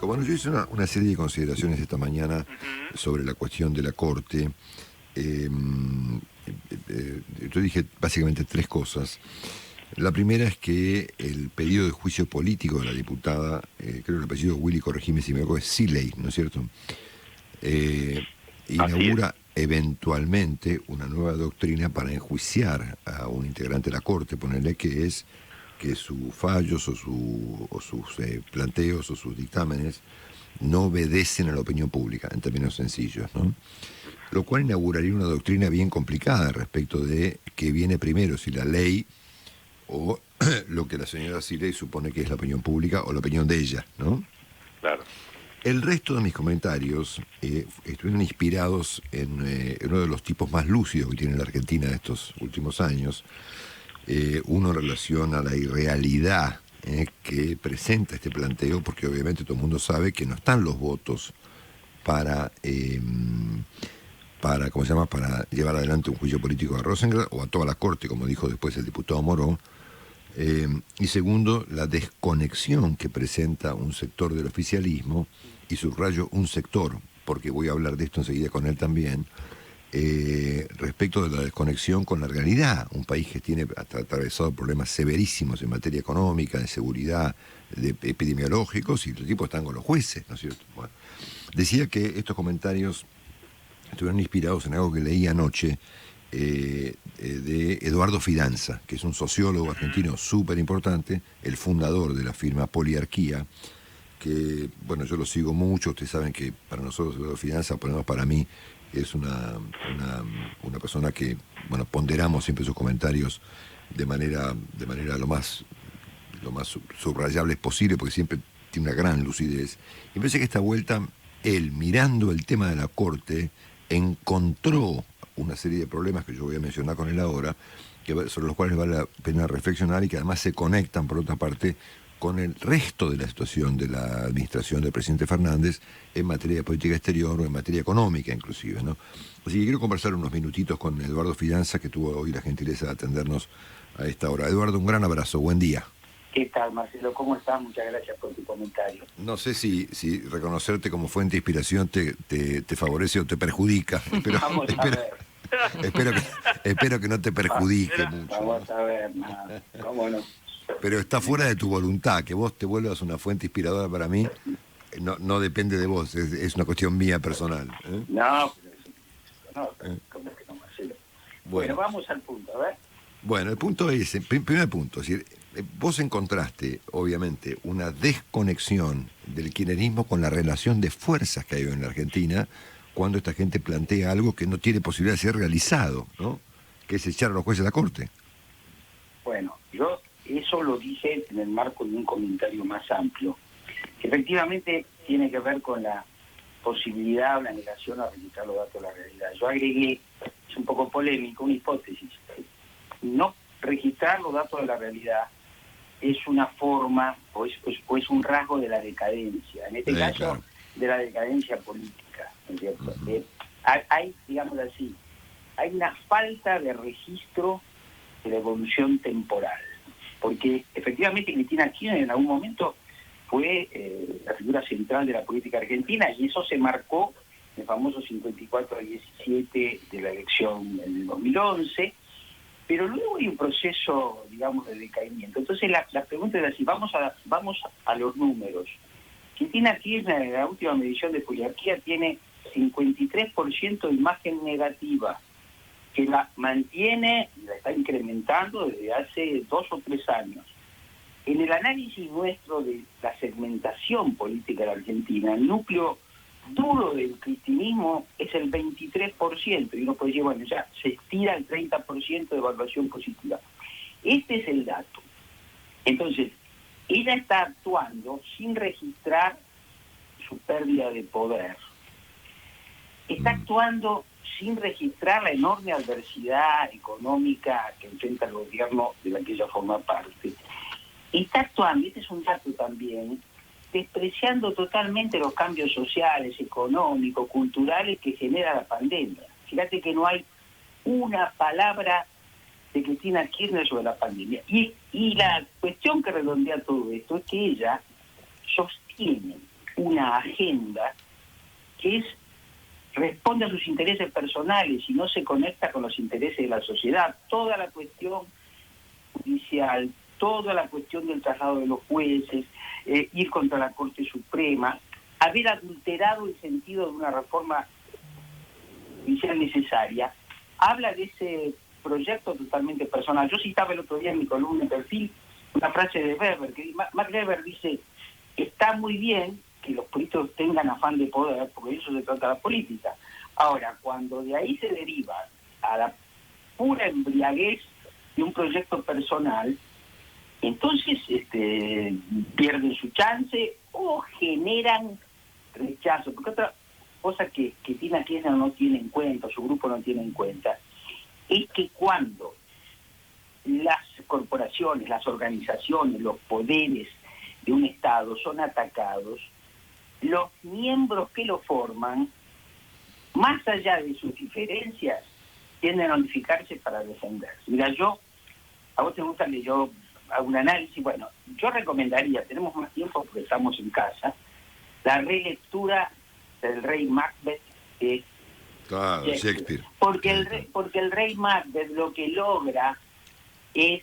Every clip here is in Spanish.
Bueno, yo hice una serie de consideraciones esta mañana sobre la cuestión de la Corte. Eh, yo dije básicamente tres cosas. La primera es que el pedido de juicio político de la diputada, creo que el apellido Willy, corregime si me equivoco, es Siley, ¿no es cierto? Eh, Así es. Inaugura eventualmente una nueva doctrina para enjuiciar a un integrante de la Corte, ponerle que es que sus fallos o sus planteos o sus dictámenes no obedecen a la opinión pública, en términos sencillos, ¿no? Lo cual inauguraría una doctrina bien complicada respecto de qué viene primero, si la ley o lo que la señora Siley supone que es la opinión pública o la opinión de ella, ¿no? Claro. El resto de mis comentarios estuvieron inspirados en uno de los tipos más lúcidos que tiene la Argentina de estos últimos años, uno en relación a la irrealidad que presenta este planteo, porque obviamente todo el mundo sabe que no están los votos para ¿cómo se llama?, para llevar adelante un juicio político a Rosengren o a toda la Corte, como dijo después el diputado Moró. Y segundo, la desconexión que presenta un sector del oficialismo, y subrayo un sector, porque voy a hablar de esto enseguida con él también, respecto de la desconexión con la realidad. Un país que tiene atravesado problemas severísimos en materia económica, de seguridad, de epidemiológicos, y los tipos están con los jueces, ¿no es cierto? Bueno, decía que estos comentarios estuvieron inspirados en algo que leí anoche de Eduardo Fidanza, que es un sociólogo argentino súper importante, el fundador de la firma Poliarquía, que, bueno, yo lo sigo mucho. Ustedes saben que para nosotros Eduardo Fidanza, por lo menos para mí, es una persona que, bueno, ponderamos siempre sus comentarios de manera lo más subrayables posible, porque siempre tiene una gran lucidez. Y me parece que esta vuelta, él, mirando el tema de la Corte, encontró una serie de problemas que yo voy a mencionar con él ahora, sobre los cuales vale la pena reflexionar y que además se conectan, por otra parte, con el resto de la situación de la administración del presidente Fernández en materia de política exterior o en materia económica inclusive, ¿no? Así que quiero conversar unos minutitos con Eduardo Fidanza, que tuvo hoy la gentileza de atendernos a esta hora. Eduardo, un gran abrazo, buen día. ¿Qué tal, Marcelo? ¿Cómo estás? Muchas gracias por tu comentario. No sé si reconocerte como fuente de inspiración te favorece o te perjudica. Vamos a ver. Espero que no te perjudique mucho. Vamos a ver, nada. ¿Cómo no? Pero está fuera de tu voluntad. Que vos te vuelvas una fuente inspiradora para mí no depende de vos, es una cuestión mía personal. No, ¿cómo que no, Marcelo? Bueno, vamos al punto, a ver. Bueno, el punto es, primer punto, es decir, vos encontraste, obviamente, una desconexión del kirchnerismo con la relación de fuerzas que hay hoy en la Argentina cuando esta gente plantea algo que no tiene posibilidad de ser realizado, ¿no? Que es echar a los jueces de la Corte. Bueno, yo eso lo dije en el marco de un comentario más amplio, que efectivamente tiene que ver con la posibilidad o la negación a registrar los datos de la realidad. Yo agregué, es un poco polémico, una hipótesis. No registrar los datos de la realidad es una forma o es un rasgo de la decadencia, en este caso claro, de la decadencia política, ¿no es cierto? Hay, digamos así, hay una falta de registro de la evolución temporal, porque efectivamente Cristina Kirchner en algún momento fue la figura central de la política argentina, y eso se marcó en el famoso 54-17 de la elección en el 2011, pero luego hay un proceso, digamos, de decaimiento. Entonces la pregunta es así, vamos a los números. Cristina Kirchner en la última medición de Poliarquía tiene 53% de imagen negativa, que la mantiene y la está incrementando desde hace 2 o 3 años. En el análisis nuestro de la segmentación política de la Argentina, el núcleo duro del cristinismo es el 23%, y uno puede decir, bueno, ya se estira el 30% de evaluación positiva. Este es el dato. Entonces, ella está actuando sin registrar su pérdida de poder. Está actuando sin registrar la enorme adversidad económica que enfrenta el gobierno de la que ella forma parte. Está actuando, este es un dato también, despreciando totalmente los cambios sociales, económicos, culturales que genera la pandemia. Fíjate que no hay una palabra de Cristina Kirchner sobre la pandemia. Y la cuestión que redondea todo esto es que ella sostiene una agenda que responde a sus intereses personales y no se conecta con los intereses de la sociedad. Toda la cuestión judicial, toda la cuestión del traslado de los jueces, ir contra la Corte Suprema, haber adulterado el sentido de una reforma judicial necesaria, habla de ese proyecto totalmente personal. Yo citaba el otro día en mi columna de Perfil una frase de Weber, que Max Weber dice: está muy bien que los políticos tengan afán de poder, porque de eso se trata la política. Ahora, cuando de ahí se deriva a la pura embriaguez de un proyecto personal, entonces pierden su chance o generan rechazo. Porque otra cosa que Tina Kirchner no tiene en cuenta, su grupo no tiene en cuenta, es que cuando las corporaciones, las organizaciones, los poderes de un Estado son atacados, los miembros que lo forman, más allá de sus diferencias, tienden a unificarse para defenderse. Mira, a vos te gusta que yo haga un análisis. Bueno, yo recomendaría, tenemos más tiempo porque estamos en casa, la relectura del Rey Macbeth de Shakespeare. Porque el Rey Macbeth lo que logra es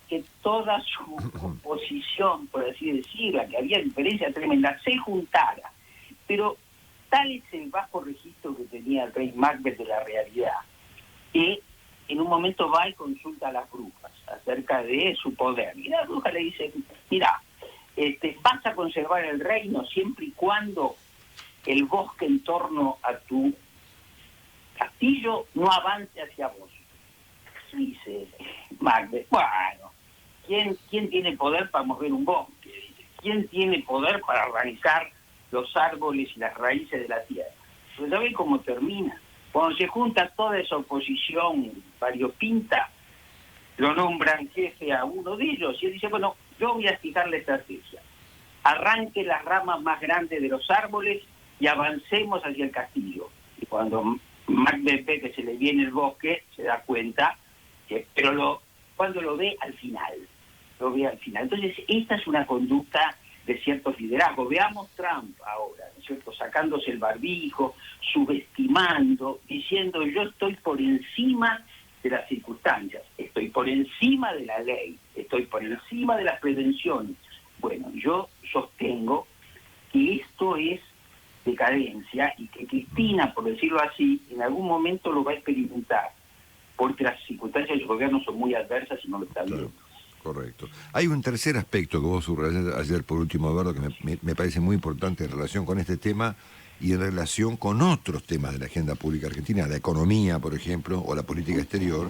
que toda su oposición, por así decirlo, que había diferencias tremendas, se juntara. Pero tal es el bajo registro que tenía el Rey Macbeth de la realidad, que en un momento va y consulta a las brujas acerca de su poder. Y la bruja le dice: mira, vas a conservar el reino siempre y cuando el bosque en torno a tu castillo no avance hacia vos. Dice Macbeth: bueno, ¿quién tiene poder para mover un bosque? ¿Quién tiene poder para arrancar los árboles y las raíces de la tierra? Pues ¿sabés cómo termina? Cuando se junta toda esa oposición variopinta, lo nombran jefe a uno de ellos y él dice: bueno, yo voy a fijar la estrategia. Arranque las ramas más grandes de los árboles y avancemos hacia el castillo. Y cuando Macbeth ve que se le viene el bosque, se da cuenta, pero cuando lo ve al final. Entonces, esta es una conducta de ciertos liderazgos. Veamos Trump ahora, ¿no es cierto?, sacándose el barbijo, subestimando, diciendo: yo estoy por encima de las circunstancias, estoy por encima de la ley, estoy por encima de las prevenciones. Bueno, yo sostengo que esto es decadencia y que Cristina, por decirlo así, en algún momento lo va a experimentar, porque las circunstancias del gobierno son muy adversas y no lo está viendo. Claro. Correcto. Hay un tercer aspecto que vos subrayaste ayer por último, Eduardo, que me parece muy importante en relación con este tema y en relación con otros temas de la agenda pública argentina, la economía, por ejemplo, o la política exterior,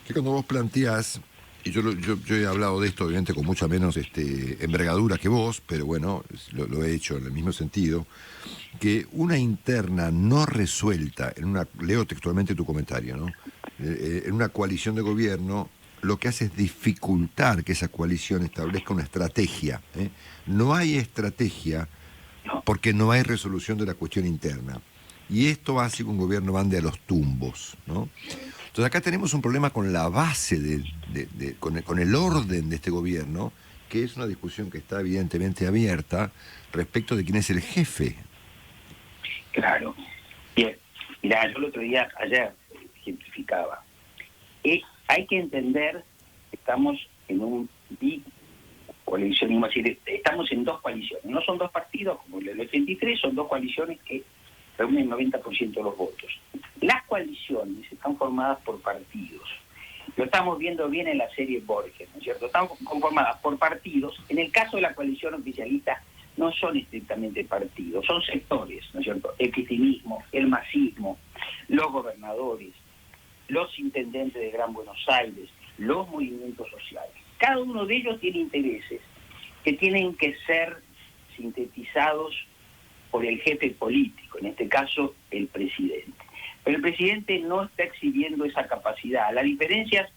que cuando vos planteás, y yo he hablado de esto obviamente con mucha menos envergadura que vos, pero bueno, lo he hecho en el mismo sentido, que una interna no resuelta, leo textualmente tu comentario, ¿no? En una coalición de gobierno, lo que hace es dificultar que esa coalición establezca una estrategia. No hay estrategia porque no hay resolución de la cuestión interna. Y esto hace que un gobierno ande a los tumbos, ¿no? Entonces acá tenemos un problema con la base, con el orden de este gobierno, que es una discusión que está evidentemente abierta respecto de quién es el jefe. Claro. Bien. Mirá, yo el otro día, ayer, ejemplificaba. Hay que entender que estamos en un coalicionismo, es decir, estamos en dos coaliciones. No son dos partidos como el del 83, son dos coaliciones que reúnen el 90% de los votos. Las coaliciones están formadas por partidos. Lo estamos viendo bien en la serie Borges, ¿no es cierto? Están conformadas por partidos. En el caso de la coalición oficialista no son estrictamente partidos, son sectores, ¿no es cierto? El cristianismo, el masismo, los gobernadores, los intendentes de Gran Buenos Aires, los movimientos sociales. Cada uno de ellos tiene intereses que tienen que ser sintetizados por el jefe político, en este caso el presidente. Pero el presidente no está exhibiendo esa capacidad. Las diferencias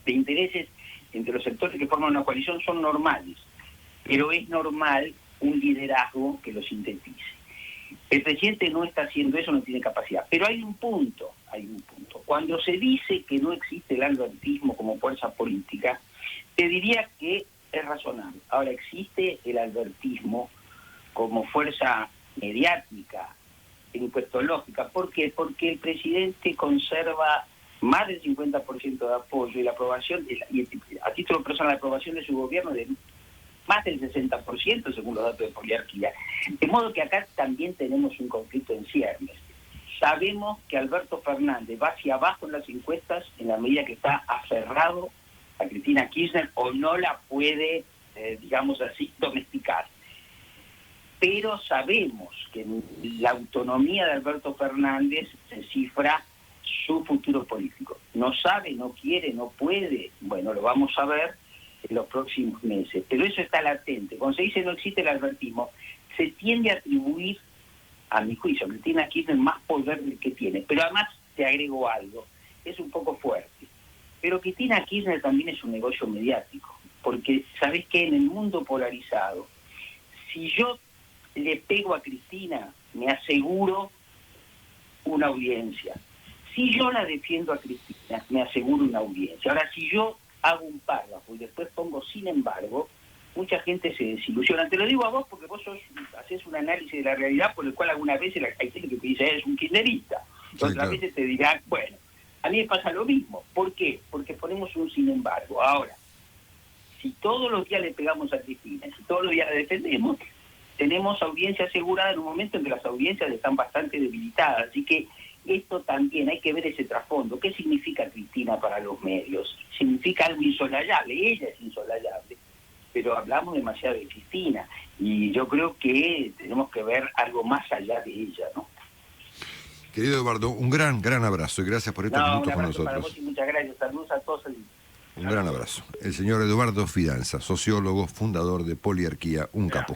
de intereses entre los sectores que forman una coalición son normales, pero es normal un liderazgo que lo sintetice. El presidente no está haciendo eso, no tiene capacidad. Pero hay un punto. Cuando se dice que no existe el albertismo como fuerza política, te diría que es razonable. Ahora, existe el albertismo como fuerza mediática, encuestológica. ¿Por qué? Porque el presidente conserva más del 50% de apoyo y la aprobación, y a título personal, la aprobación de su gobierno de más del 60% según los datos de Poliarquía. De modo que acá también tenemos un conflicto en ciernes. Sabemos que Alberto Fernández va hacia abajo en las encuestas en la medida que está aferrado a Cristina Kirchner o no la puede, digamos así, domesticar. Pero sabemos que en la autonomía de Alberto Fernández se cifra su futuro político. No sabe, no quiere, no puede. Bueno, lo vamos a ver en los próximos meses. Pero eso está latente. Cuando se dice no existe el albertismo, se tiende a atribuir, a mi juicio, a Cristina Kirchner más poder del que tiene. Pero además te agrego algo, es un poco fuerte. Pero Cristina Kirchner también es un negocio mediático. Porque, ¿sabés qué? En el mundo polarizado, si yo le pego a Cristina, me aseguro una audiencia. Si yo la defiendo a Cristina, me aseguro una audiencia. Ahora, si yo hago un párrafo y después pongo sin embargo, mucha gente se desilusiona. Te lo digo a vos porque vos haces un análisis de la realidad por el cual algunas veces hay gente que te dice, eres un kirchnerista. Sí, otras veces te dirán, bueno, a mí me pasa lo mismo. ¿Por qué? Porque ponemos un sin embargo. Ahora, si todos los días le pegamos a Cristina, si todos los días la defendemos, tenemos audiencia asegurada en un momento en que las audiencias están bastante debilitadas. Así que esto también hay que ver ese trasfondo. ¿Qué significa Cristina para los medios? Significa algo insolayable. Ella es insolayable, pero hablamos demasiado de Cristina. Y yo creo que tenemos que ver algo más allá de ella, ¿no? Querido Eduardo, un gran abrazo y gracias por estos minutos con nosotros. Para vos y muchas gracias. Saludos a todos. Un gran abrazo. El señor Eduardo Fidanza, sociólogo, fundador de Poliarquía, un capo.